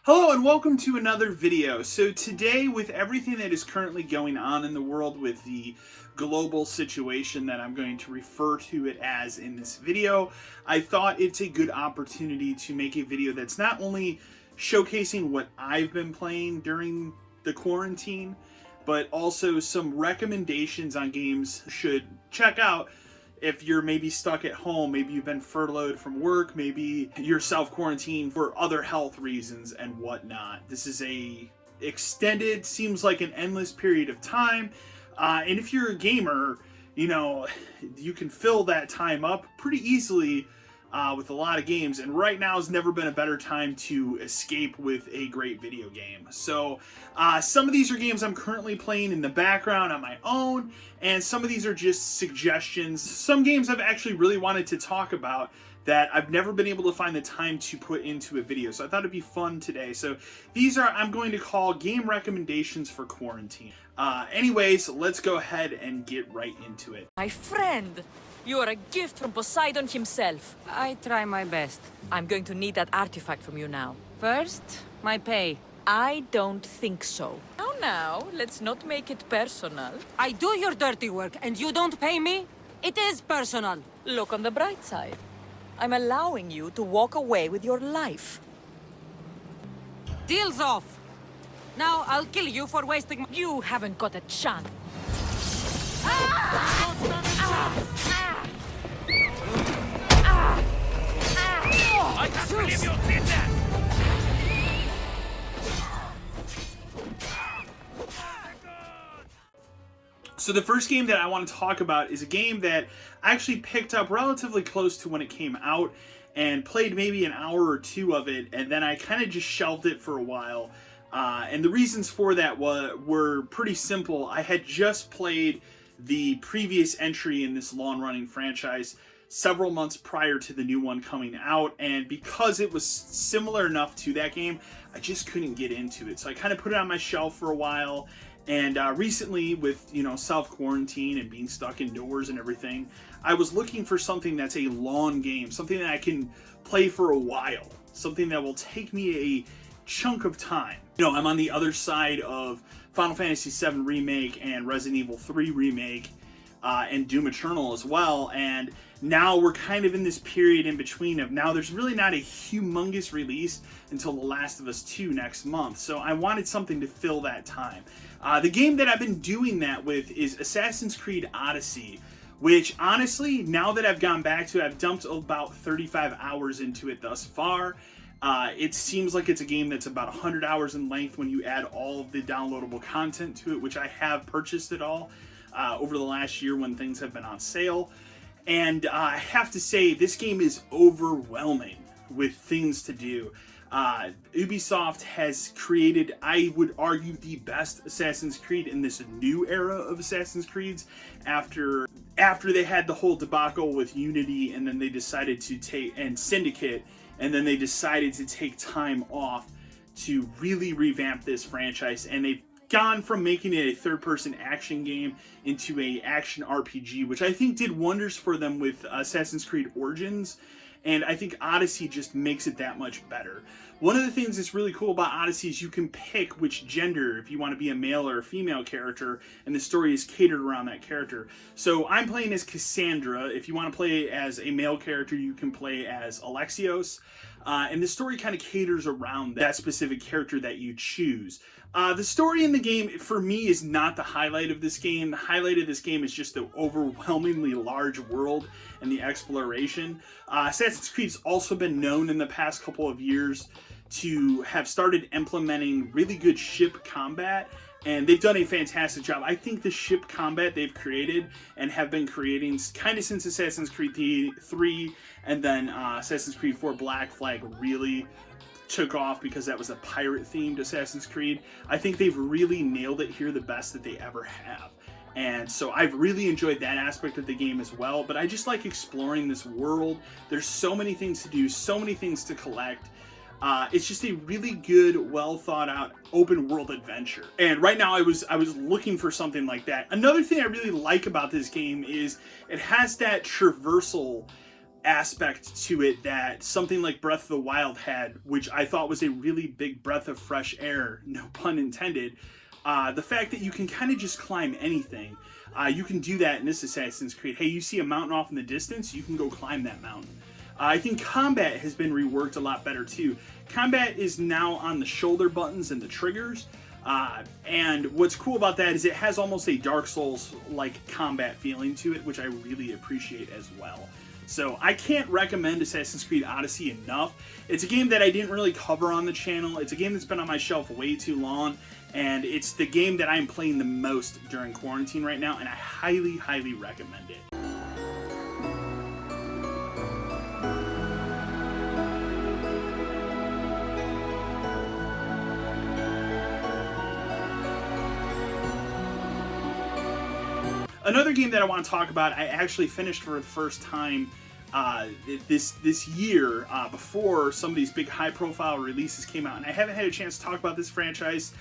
Hello and welcome to another video. So today, with everything that is currently going on in the world with the global situation that I'm going to refer to it as in this video, I thought it's a good opportunity to make a video that's not only showcasing what I've been playing during the quarantine, but also some recommendations on games you should check out if you're maybe stuck at home, maybe you've been furloughed from work, maybe you're self-quarantined for other health reasons and whatnot. This is a extended, seems like an endless period of time. And if you're a gamer, you can fill that time up pretty easily with a lot of games, and right now has never been a better time to escape with a great video game. So some of these are games I'm currently playing in the background on my own, and some of these are just suggestions. Some games I've actually really wanted to talk about that I've never been able to find the time to put into a video, so I thought it'd be fun today. So these are, I'm going to call game recommendations for quarantine. Anyways, let's go ahead and get right into it. My friend, you are a gift from Poseidon himself. I try my best. I'm going to need that artifact from you now. First, my pay. I don't think so. Now, let's not make it personal. I do your dirty work and you don't pay me? It is personal. Look on the bright side. I'm allowing you to walk away with your life. Deal's off. Now I'll kill you for wasting. You haven't got a chance. I can't believe you did that! So the first game that I want to talk about is a game that I actually picked up relatively close to when it came out and played maybe an hour or two of it, and then I kind of just shelved it for a while. And the reasons for that were pretty simple. I had just played the previous entry in this long-running franchise several months prior to the new one coming out, and because it was similar enough to that game, I just couldn't get into it. So I kind of put it on my shelf for a while, and recently with, self-quarantine and being stuck indoors and everything, I was looking for something that's a long game, something that I can play for a while, something that will take me a chunk of time. I'm on the other side of Final Fantasy VII Remake and Resident Evil 3 Remake, and Doom Eternal as well, and now we're kind of in this period in between of now there's really not a humongous release until The Last of Us 2 next month, so I wanted something to fill that time. The game that I've been doing that with is Assassin's Creed Odyssey, which honestly, now that I've gone back to it, I've dumped about 35 hours into it thus far. It seems like it's a game that's about 100 hours in length when you add all of the downloadable content to it, which I have purchased it all over the last year when things have been on sale. And I have to say, this game is overwhelming with things to do. Ubisoft has created, I would argue, the best Assassin's Creed in this new era of Assassin's Creeds after they had the whole debacle with Unity, and then they decided to take, and Syndicate, and then they decided to take time off to really revamp this franchise, and they've gone from making it a third-person action game into a action RPG, which I think did wonders for them with Assassin's Creed Origins, and I think Odyssey just makes it that much better. One of the things that's really cool about Odyssey is you can pick which gender, if you want to be a male or a female character, and the story is catered around that character. So I'm playing as Cassandra. If you want to play as a male character, you can play as Alexios. And the story kind of caters around that specific character that you choose. The story in the game, for me, is not the highlight of this game. The highlight of this game is just the overwhelmingly large world and the exploration. Assassin's Creed's also been known in the past couple of years to have started implementing really good ship combat, and they've done a fantastic job. I think the ship combat they've created and have been creating kind of since Assassin's Creed 3 and then Assassin's Creed 4 Black Flag really took off because that was a pirate-themed Assassin's Creed. I think they've really nailed it here, the best that they ever have. And so I've really enjoyed that aspect of the game as well, but I just like exploring this world. There's so many things to do, so many things to collect. It's just a really good, well thought out open world adventure. And right now I was looking for something like that. Another thing I really like about this game is it has that traversal aspect to it that something like Breath of the Wild had, which I thought was a really big breath of fresh air, no pun intended. The fact that you can kind of just climb anything. You can do that in this Assassin's Creed. Hey, you see a mountain off in the distance, you can go climb that mountain. I think combat has been reworked a lot better too. Combat is now on the shoulder buttons and the triggers. And what's cool about that is it has almost a Dark Souls-like combat feeling to it, which I really appreciate as well. So I can't recommend Assassin's Creed Odyssey enough. It's a game that I didn't really cover on the channel. It's a game that's been on my shelf way too long, and it's the game that I'm playing the most during quarantine right now, and I highly, highly recommend it. Another game that I want to talk about, I actually finished for the first time this year before some of these big high-profile releases came out, and I haven't had a chance to talk about this franchise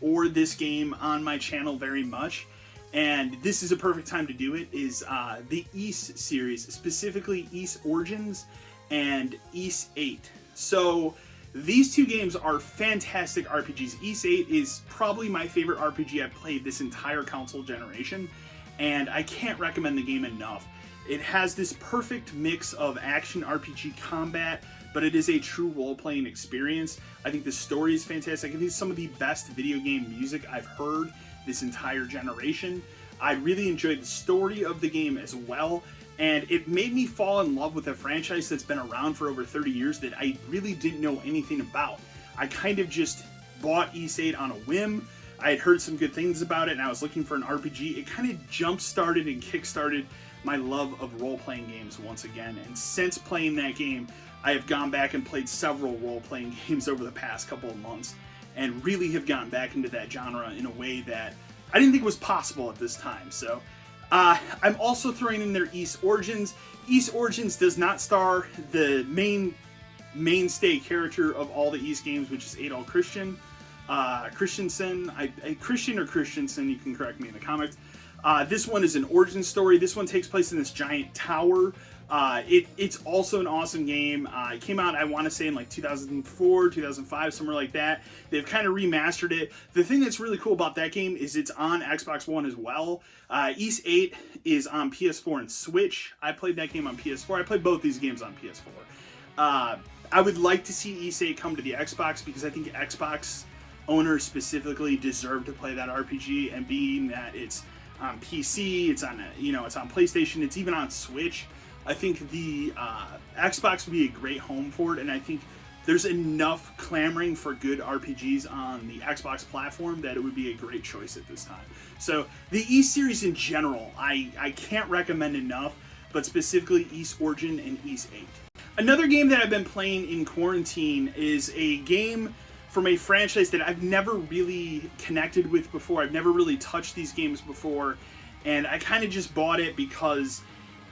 or this game on my channel very much, and this is a perfect time to do it, is the Ys series, specifically Ys Origins and Ys 8. So these two games are fantastic RPGs. Ys 8 is probably my favorite RPG I've played this entire console generation, and I can't recommend the game enough. It has this perfect mix of action RPG combat, but it is a true role-playing experience. I think the story is fantastic. I think it's some of the best video game music I've heard this entire generation. I really enjoyed the story of the game as well, and it made me fall in love with a franchise that's been around for over 30 years that I really didn't know anything about. I kind of just bought Ys 8 on a whim. I had heard some good things about it, and I was looking for an RPG. It kind of jump-started and kick-started my love of role-playing games once again, and since playing that game, I have gone back and played several role-playing games over the past couple of months, and really have gotten back into that genre in a way that I didn't think was possible at this time. So, I'm also throwing in there Ys Origins. Ys Origins does not star the mainstay character of all the Ys games, which is Adol Christensen, Christian or Christensen, you can correct me in the comments. This one is an origin story. This one takes place in this giant tower. It's also an awesome game. It came out, I want to say, in like 2004, 2005, somewhere like that. They've kind of remastered it. The thing that's really cool about that game is it's on Xbox One as well. Ys 8 is on PS4 and Switch. I played that game on PS4. I played both these games on PS4. I would like to see Ys 8 come to the Xbox because I think Xbox owners specifically deserve to play that RPG, and being that it's on PC, it's on it's on PlayStation, it's even on Switch, I think the Xbox would be a great home for it, and I think there's enough clamoring for good RPGs on the Xbox platform that it would be a great choice at this time. So the Ys series in general, I can't recommend enough, but specifically Ys Origin and Ys 8. Another game that I've been playing in quarantine is a game from a franchise that I've never really connected with before. I've never really touched these games before, and I kind of just bought it because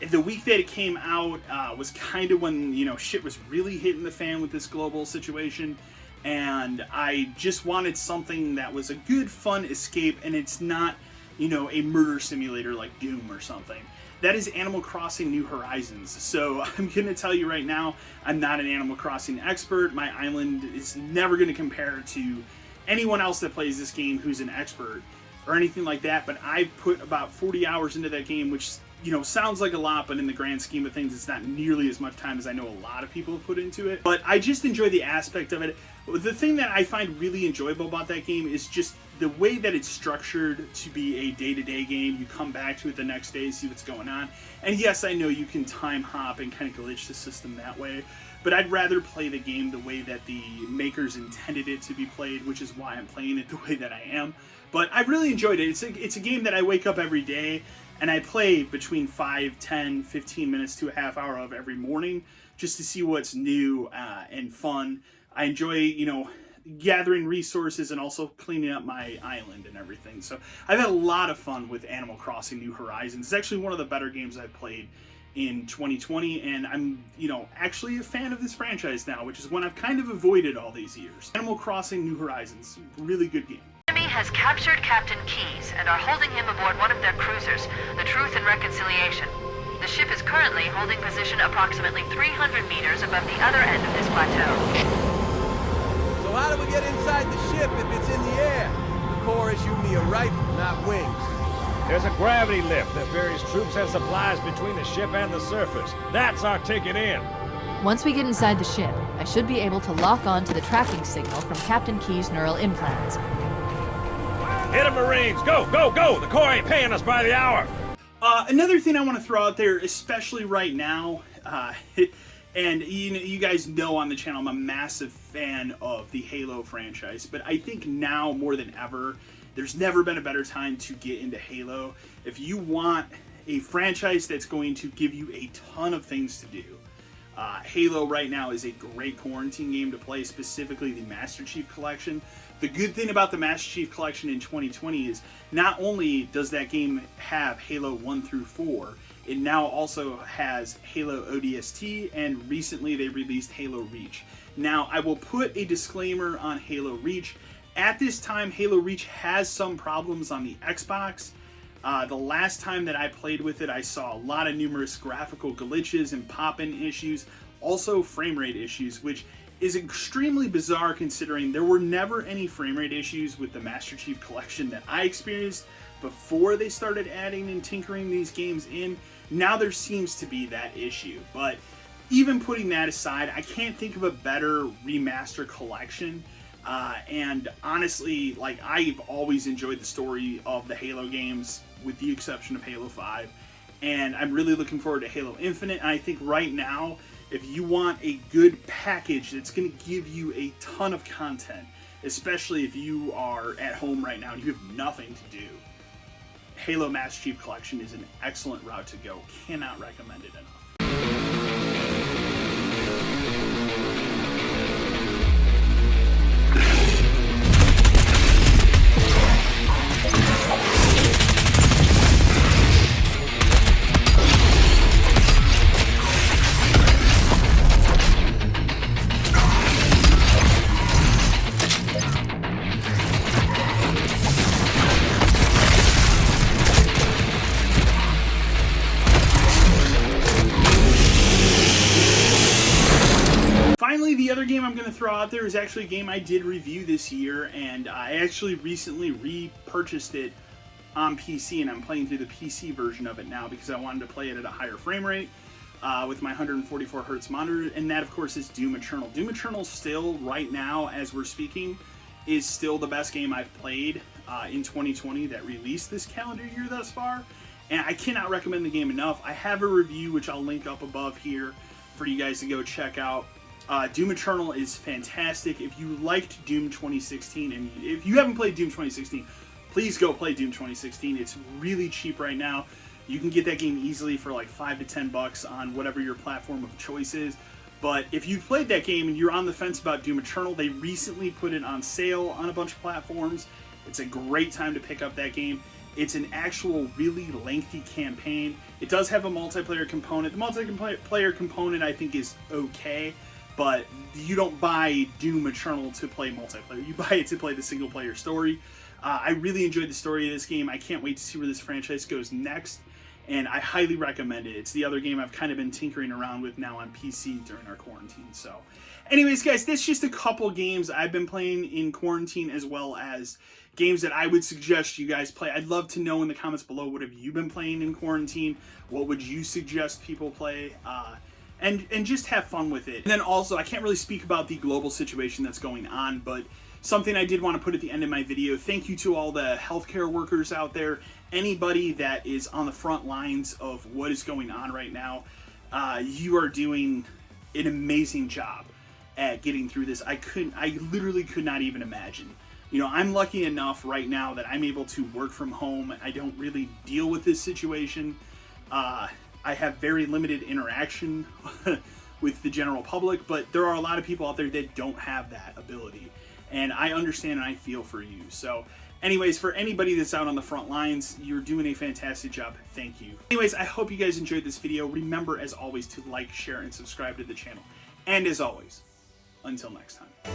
the week that it came out was kind of when, shit was really hitting the fan with this global situation, and I just wanted something that was a good, fun escape, and it's not, a murder simulator like Doom or something. That is Animal Crossing New Horizons. So I'm going to tell you right now, I'm not an Animal Crossing expert. My island is never going to compare to anyone else that plays this game who's an expert or anything like that, but I've put about 40 hours into that game, which sounds like a lot, but in the grand scheme of things, it's not nearly as much time as I know a lot of people have put into it. But I just enjoy the aspect of it. The thing that I find really enjoyable about that game is just the way that it's structured to be a day-to-day game. You come back to it the next day, see what's going on. And yes, I know you can time hop and kind of glitch the system that way, but I'd rather play the game the way that the makers intended it to be played, which is why I'm playing it the way that I am. But I've really enjoyed it. It's a game that I wake up every day and I play between 5, 10, 15 minutes to a half hour of every morning just to see what's new and fun. I enjoy, gathering resources and also cleaning up my island and everything. So I've had a lot of fun with Animal Crossing New Horizons. It's actually one of the better games I've played in 2020, and I'm, actually a fan of this franchise now, which is one I've kind of avoided all these years. Animal Crossing New Horizons, really good game. Enemy has captured Captain Keyes and are holding him aboard one of their cruisers, the Truth and Reconciliation. The ship is currently holding position approximately 300 meters above the other end of this plateau. So how do we get inside the ship if it's in the air? The Corps issued me a rifle, not wings. There's a gravity lift that ferries troops and supplies between the ship and the surface. That's our ticket in. Once we get inside the ship, I should be able to lock on to the tracking signal from Captain Key's neural implants. Hit 'em, Marines! Go, go, go! The Corps ain't paying us by the hour! Another thing I want to throw out there, especially right now, and you guys know on the channel I'm a massive fan of the Halo franchise, but I think now more than ever, there's never been a better time to get into Halo. If you want a franchise that's going to give you a ton of things to do, Halo right now is a great quarantine game to play, specifically the Master Chief Collection. The good thing about the Master Chief Collection in 2020 is not only does that game have Halo 1 through 4, it now also has Halo ODST, and recently they released Halo Reach. Now, I will put a disclaimer on Halo Reach. At this time, Halo Reach has some problems on the Xbox. The last time that I played with it, I saw a lot of numerous graphical glitches and pop-in issues, also frame rate issues, which is extremely bizarre considering there were never any frame rate issues with the Master Chief Collection that I experienced before they started adding and tinkering these games in. Now there seems to be that issue, but even putting that aside, I can't think of a better remaster collection. And honestly, like, I've always enjoyed the story of the Halo games, with the exception of Halo 5, and I'm really looking forward to Halo Infinite. And I think right now, if you want a good package that's going to give you a ton of content, especially if you are at home right now and you have nothing to do, Halo Master Chief Collection is an excellent route to go. Cannot recommend it enough. Finally, the other game I'm going to throw out there is actually a game I did review this year, and I actually recently repurchased it on PC, and I'm playing through the PC version of it now because I wanted to play it at a higher frame rate with my 144 hertz monitor, and that, of course, is Doom Eternal. Doom Eternal still, right now, as we're speaking, is still the best game I've played in 2020 that released this calendar year thus far, and I cannot recommend the game enough. I have a review, which I'll link up above here for you guys to go check out. Doom Eternal is fantastic. If you liked Doom 2016, and if you haven't played Doom 2016, please go play Doom 2016. It's really cheap right now. You can get that game easily for like $5 to $10 on whatever your platform of choice is. But if you've played that game and you're on the fence about Doom Eternal, they recently put it on sale on a bunch of platforms. It's a great time to pick up that game. It's an actual really lengthy campaign. It does have a multiplayer component. The multiplayer component, I think, is okay. But you don't buy Doom Eternal to play multiplayer. You buy it to play the single-player story. I really enjoyed the story of this game. I can't wait to see where this franchise goes next, and I highly recommend it. It's the other game I've kind of been tinkering around with now on PC during our quarantine. So, anyways, guys, that's just a couple games I've been playing in quarantine, as well as games that I would suggest you guys play. I'd love to know in the comments below, what have you been playing in quarantine? What would you suggest people play? And just have fun with it. And then also, I can't really speak about the global situation that's going on, but something I did want to put at the end of my video, thank you to all the healthcare workers out there, anybody that is on the front lines of what is going on right now. You are doing an amazing job at getting through this. I literally could not even imagine. You know, I'm lucky enough right now that I'm able to work from home. I don't really deal with this situation. I have very limited interaction with the general public, but there are a lot of people out there that don't have that ability. And I understand and I feel for you. So anyways, for anybody that's out on the front lines, you're doing a fantastic job. Thank you. Anyways, I hope you guys enjoyed this video. Remember, as always, to like, share, and subscribe to the channel. And as always, until next time.